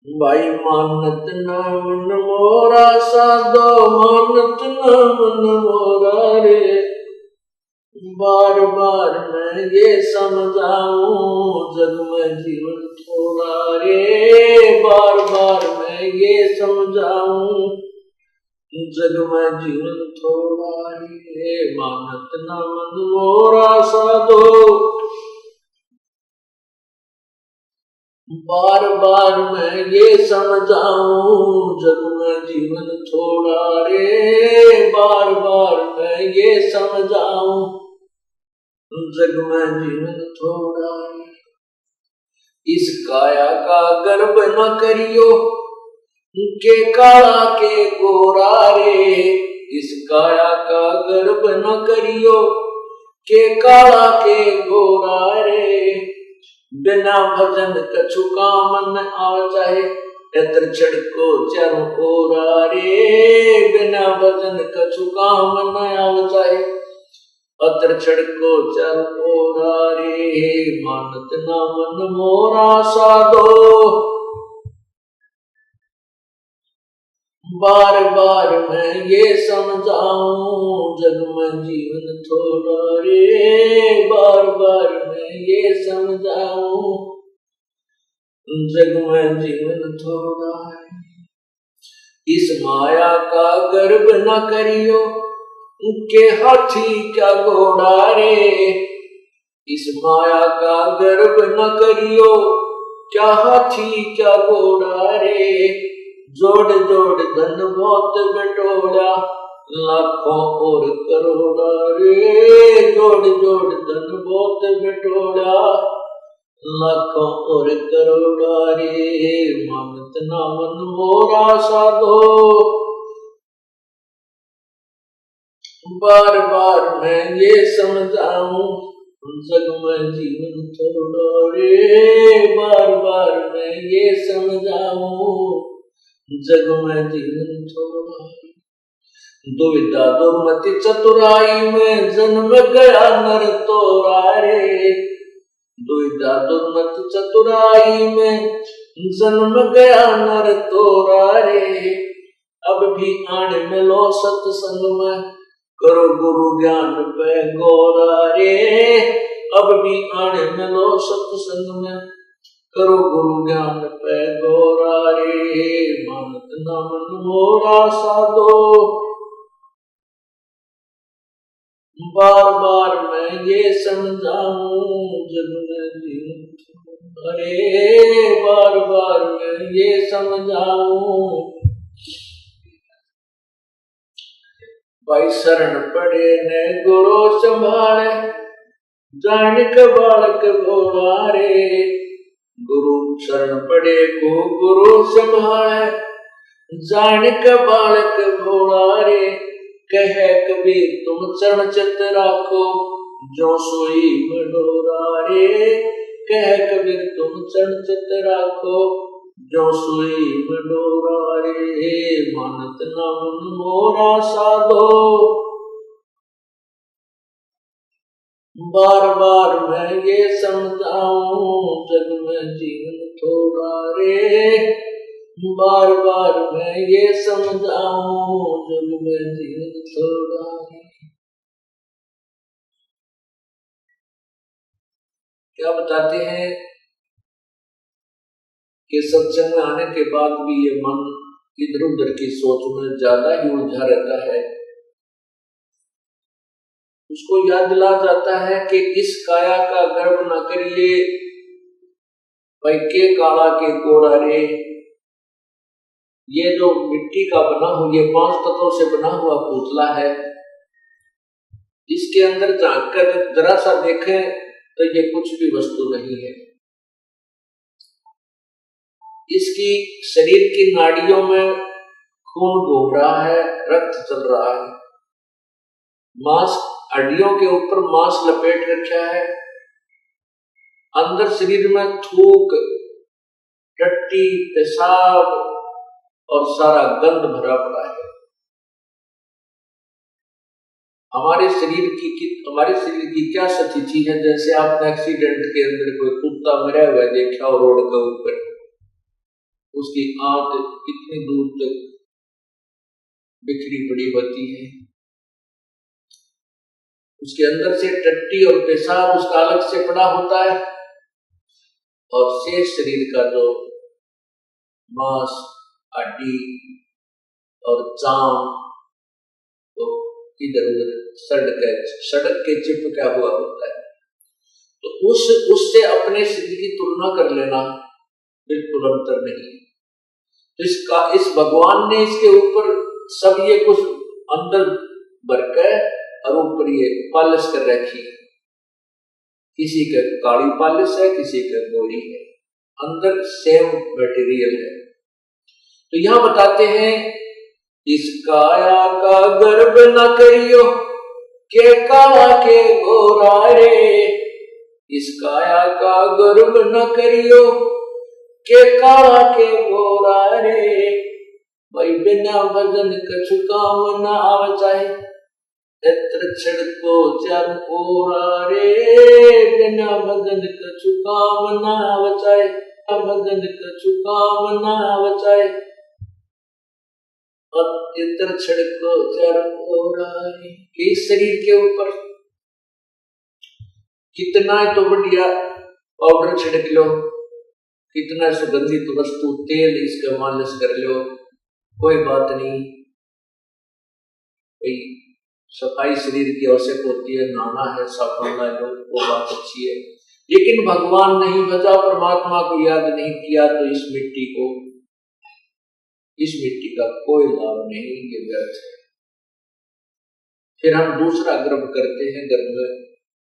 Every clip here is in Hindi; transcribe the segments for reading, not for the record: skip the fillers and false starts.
भाई मानत न मन मोरा साधो, मानत न मन मोरा रे। बार बार मैं ये समझाऊं जग में जीवन थोड़ा रे। बार बार मैं ये समझाऊं जग में जीवन थोड़ा रे। मानत न मन मोरा साधो, बार बार मैं ये समझाऊं जग में जीवन थोड़ा रे। बार बार मैं ये समझाऊं जग में जीवन थोड़ा रे। इस काया का गर्व न करियो के काला के गोरा रे। इस काया का गर्व न करियो के काला के गोरा रे। बिना भजन कछु काम न आव चाहे, एतर छड़को चारों ओरा रे। बिना भजन कछु काम न आव चाहे, अतर छड़को चारों ओरा रे। मानत न मन मोरा साधो, बार बार मैं ये समझाऊं जग में जीवन थोड़ा रे। बार बार मैं ये समझाऊं जग में जीवन थोड़ा है। इस माया का गर्व न करियो के हाथी क्या घोड़ा रे। इस माया का गर्व न करियो क्या हाथी क्या घोड़ा रे। जोड़ जोड़ धन बहुत बटोरा, लाखों और करोड़ा रे। जोड़ जोड़ धन बहुत बटोरा, लाखों और करोड़ा रे। मानत ना मन मोरा साधो, बार बार मैं ये समझाऊं जग में जीवन थोड़ा रे। बार बार मैं ये समझाऊं जग में जीवन थोड़ा। दुविधा दुर्मति चतुराई में जन्म गया नर तोरा रे। दुविधा दुर्मति चतुराई में जन्म गया नर तोरा रे। अब भी आने मिलो सत्संग में, करो गुरु ज्ञान पे गोरा रे। अब भी आने मिलो सत्संग में, करो गुरु ज्ञान पे गोरा रे। मानत न मन मोरा साधो, बार बार मैं ये समझाऊं जग में जीवन थोड़ा रे। बार बार मैं ये समझाऊं। भाई शरण पड़े ने गुरु संभाले, जानिक बालक भोला रे। गुरु शरण पड़े को गुरु संभाले, जानिक बालक भोला रे। कहे कबीर तुम चरण चित राखो, जो सोई मडोरा रे। कहे कबीर तुम चरण चित राखो, जो सोई मडोरा रे। मानत न मन मोरा साधो, बार बार मैं ये समझाऊं जग में जीवन थोड़ा रे। बार बार मैं ये समझाऊं जग में जीवन थोड़ा रे। क्या बताते हैं कि सत्संग में आने के बाद भी ये मन इधर उधर की सोच में ज्यादा ही उलझा रहता है। उसको याद दिला जाता है कि इस काया का गर्व न करिए, भाई के काला के गोरा रे। ये जो मिट्टी का बना हुआ, ये 5 तत्वों से बना हुआ पुतला है, इसके अंदर झांक कर जरा सा देखें तो ये कुछ भी वस्तु नहीं है। इसकी शरीर की नाड़ियों में खून घूम रहा है, रक्त चल रहा है, मांस हड्डियों के ऊपर मांस लपेट रखा है, अंदर शरीर में थूक, टट्टी, पेशाब और सारा गंध भरा पड़ा है। हमारे शरीर की क्या स्थिति है? जैसे आपने एक्सीडेंट के अंदर कोई कुत्ता मरा हुआ देखा हो रोड के ऊपर, उसकी आंत कितनी दूर तक बिखरी पड़ी होती है, उसके अंदर से टट्टी और पेशाब उसका अलग से पड़ा होता है, और शेष शरीर का जो मांस, हड्डी और चाम तो इधर उधर सड़क के चिपका हुआ होता है। तो उससे अपने शरीर की तुलना कर लेना बिल्कुल अंतर नहीं है। तो इस भगवान ने इसके ऊपर सब ये कुछ अंदर भर के और ऊपर ये पालिश कर रखी है। किसी का काली पालिश है, किसी का गोरी है, अंदर सेम मटेरियल है। तो यहां बताते हैं, इस काया का गर्व न करियो के काला के गोरा रे, इस काया का गर्व न करियो के काला के गोरा रे, भाई बिना भजन कछु काम न आवे चाहे, एत्र छिड़को चार ओरा रे, बिना भजन कछु काम न आवे चाहे, भजन कछु काम न आवे चाहे, इत्र छिड़को चार ओरा रे। इस शरीर के ऊपर कितना तो बढ़िया पाउडर छिड़क लो, कितना सुगंधित वस्तु तेल इसका मालिश कर लो, कोई बात नहीं, भाई सफाई शरीर की आवश्यक होती है, नहाना है, साबुन ला लो, वो बात अच्छी है। लेकिन भगवान नहीं भजा, परमात्मा को याद नहीं किया, तो इस मिट्टी का कोई लाभ नहीं, ये व्यर्थ है। फिर हम दूसरा गर्व करते हैं, गर्व में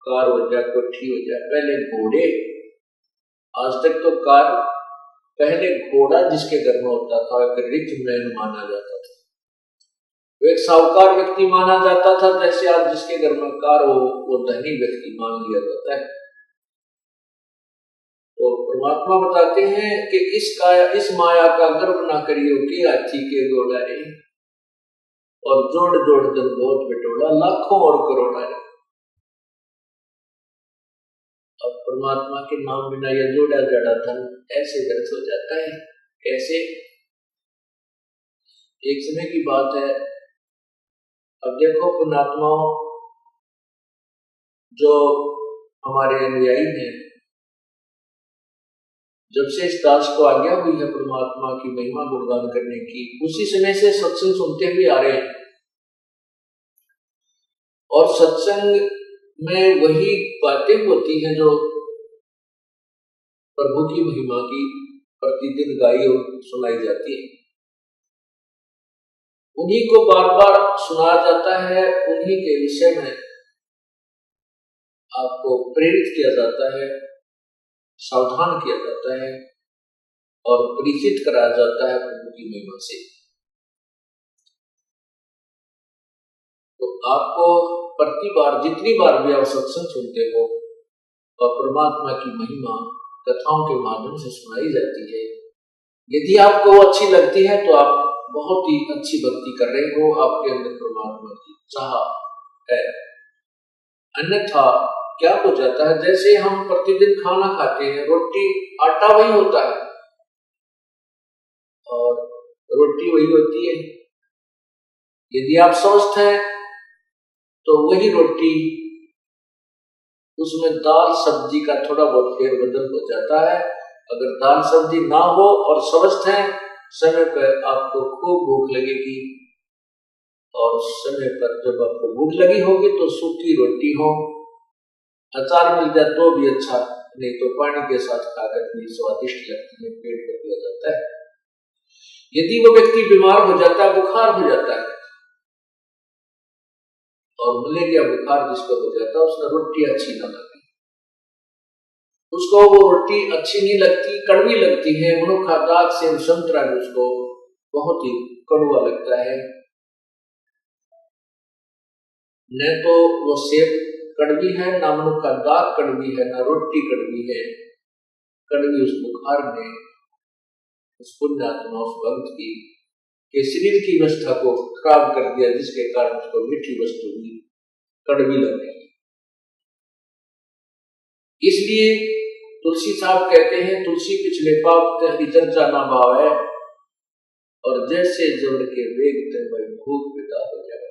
कार हो जाए, कोठी हो जाए। पहले घोड़े, आज तक तो कार, पहले घोड़ा जिसके घर में होता था एक रिच मैन माना जाता था, एक साहूकार व्यक्ति माना जाता था। जैसे आज जिसके घर में कार हो वो धनी व्यक्ति मान लिया जाता है। तो परमात्मा बताते हैं कि इस माया का गर्व ना करियो कि हाथी के घोड़ा रे, और जोड़ जोड़ जन बहुत बिटोड़ा, लाखों और करोड़ा रे। अब परमात्मा के नाम बिना यह जोड़ा जड़ा धन ऐसे व्यर्थ हो जाता है। कैसे? एक समय की बात है, अब देखो पुण्यात्माओं, जो हमारे अनुयायी हैं, जब से इस दास को आज्ञा हुई है परमात्मा की महिमा गुणगान करने की, उसी समय से सत्संग सुनते हुए आ रहे हैं। और सत्संग में वही बातें होती हैं जो प्रभु की महिमा की प्रतिदिन गाई और सुनाई जाती है। उन्हीं को बार बार सुनाया जाता है, उन्हीं के विषय में आपको प्रेरित किया जाता है, सावधान किया जाता है और परिचित कराया जाता है प्रभु की महिमा से। तो आपको प्रति बार, जितनी बार भी आप सत्संग सुनते हो और परमात्मा की महिमा कथाओं के माध्यम से सुनाई जाती है, यदि आपको वो अच्छी लगती है तो आप बहुत ही अच्छी भक्ति कर रहे हो, आपके अंदर परमात्मा की चाह है। अन्यथा क्या हो जाता है, जैसे हम प्रतिदिन खाना खाते हैं, रोटी आटा वही होता है और रोटी वही होती है। यदि आप स्वस्थ हैं तो वही रोटी, उसमें दाल सब्जी का थोड़ा बहुत फेरबदल हो जाता है। अगर दाल सब्जी ना हो और स्वस्थ हैं, समय पर आपको खूब भूख लगेगी, और समय पर जब आपको भूख लगी होगी तो सूखी रोटी हो, अचार मिल जाए तो भी अच्छा, नहीं तो पानी के साथ खाकर भी स्वादिष्ट लगती है, पेट भर दिया जाता है। यदि वो व्यक्ति बीमार हो जाता है, बुखार हो जाता है, और मलेरिया बुखार जिसको हो जाता है, उसको रोटी अच्छी ना लगती, उसको वो रोटी अच्छी नहीं लगती, कड़वी लगती है। मनुखा दाग से संतरा उसको बहुत ही कड़वा लगता है। न तो वो सेब कड़वी है, ना मनुखा दाग कड़वी है, ना रोटी कड़वी है। कड़वी उस बुखार ने उस पुण्यात्मा, उस भक्त की शरीर की व्यवस्था को खराब कर दिया, जिसके कारण उसको मीठी वस्तु भी कड़वी लग रही है। इसलिए तुलसी साहब कहते हैं, तुलसी पिछले पाप तेरी चर्चा ना भावे, और जैसे जड़ के वेग ते भाई भूख पैदा हो जाए।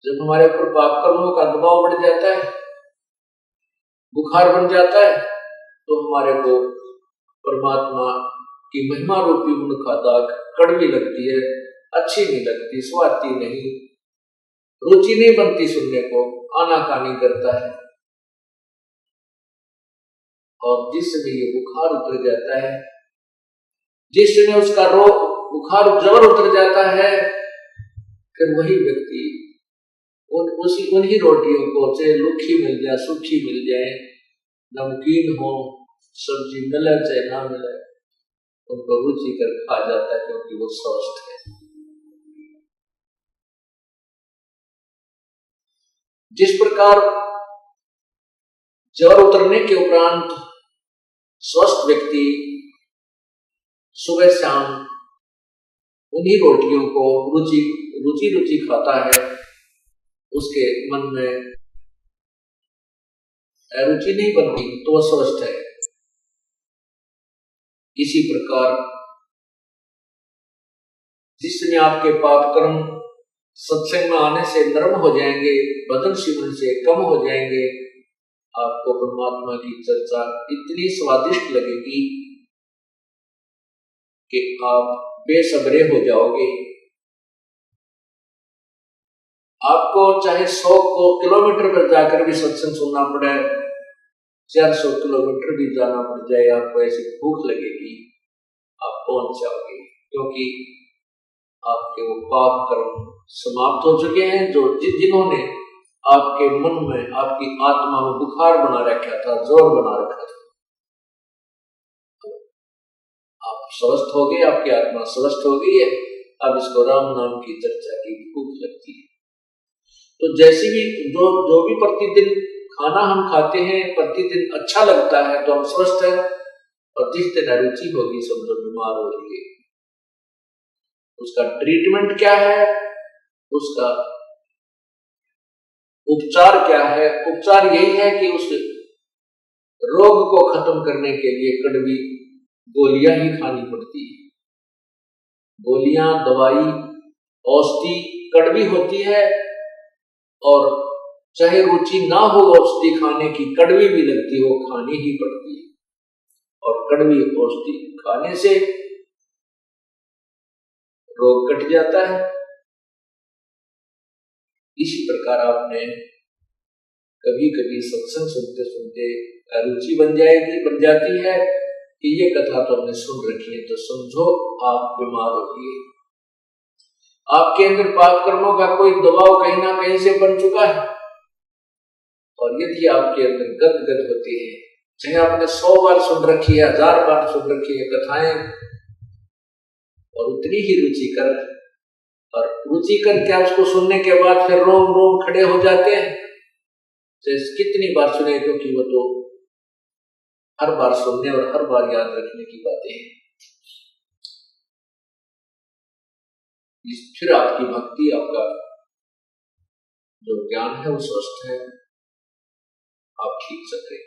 जब हमारे ऊपर पाप कर्मों का दबाव बढ़ जाता है, बुखार बन जाता है, तो हमारे को परमात्मा की महिमा रूपी उनका दाग कड़वी लगती है, अच्छी नहीं लगती, स्वादती नहीं, रुचि नहीं बनती सुनने को, आनाकानी करता है। और जिस समय ये बुखार उतर जाता है, जिस समय उसका रोग बुखार जबर उतर जाता है, फिर वही व्यक्ति उन्हीं रोटियों को, चाहे लुखी मिल जाए, सूखी मिल जाए, नमकीन हो, सब्जी मिले चाहे ना मिले, उनको रुचि कर खा जाता है, क्योंकि वो स्वस्थ है। जिस प्रकार ज्वर उतरने के उपरांत स्वस्थ व्यक्ति सुबह शाम उन्हीं रोटियों को रुचि खाता है, उसके मन में रुचि नहीं बनती, तो वह स्वस्थ है। इसी प्रकार जिस समय आपके पाप कर्म सत्संग में आने से नरम हो जाएंगे, बदन शिवन से कम हो जाएंगे, आपको परमात्मा की चर्चा इतनी स्वादिष्ट लगेगी कि आप बेसब्रे हो जाओगे। आपको चाहे 100 किलोमीटर पर जाकर भी सत्संग सुनना पड़े, 400 किलोमीटर भी जाना पड़ जाए, आपको ऐसी भूख लगेगी, आप पहुंच जाओगे, क्योंकि आपके वो पाप कर्म समाप्त हो चुके हैं, जो जिन्होंने आपके मन में, आपकी आत्मा में बुखार बना रखा था, जोर बना रखा था। आप स्वस्थ हो गए, आपकी आत्मा स्वस्थ हो गई है। अब इसको राम नाम की चर्चा की भूख लगती है। तो जैसे भी जो भी प्रतिदिन खाना हम खाते हैं, प्रतिदिन अच्छा लगता है, तो हम स्वस्थ हैं। और जिस दिन अरुचि होगी, समझो बीमार हो जाएंगे। उसका ट्रीटमेंट क्या है, उसका उपचार क्या है? उपचार यही है कि उस रोग को खत्म करने के लिए कड़वी गोलियां ही खानी पड़ती है। गोलियां, दवाई, औषधि कड़वी होती है, और चाहे रुचि ना हो औषधि खाने की, कड़वी भी लगती हो, खानी ही पड़ती है। और कड़वी औषधि खाने से रोग कट जाता है। इसी प्रकार आपने कभी कभी सत्संग सुनते सुनते रुचि बन जाती है कि ये कथा तो हमने सुन रखी है, तो समझो आप बीमार हो गए। आपके अंदर पाप कर्मों का कोई दबाव कहीं ना कहीं से बन चुका है, और यदि आपके अंदर गदगद होती है, चाहे आपने 100 बार सुन रखी है, 1000 बार सुन रखी है कथाएं, और उतनी ही रुचि कर, और रुचि कर क्या उसको सुनने के बाद फिर रोम रोम खड़े हो जाते हैं, जैसे कितनी बार सुने, क्योंकि वो तो हर बार सुनने और हर बार याद रखने की बातें हैं। फिर आपकी भक्ति, आपका जो ज्ञान है वो स्वस्थ है, आप ठीक चल रहे हैं।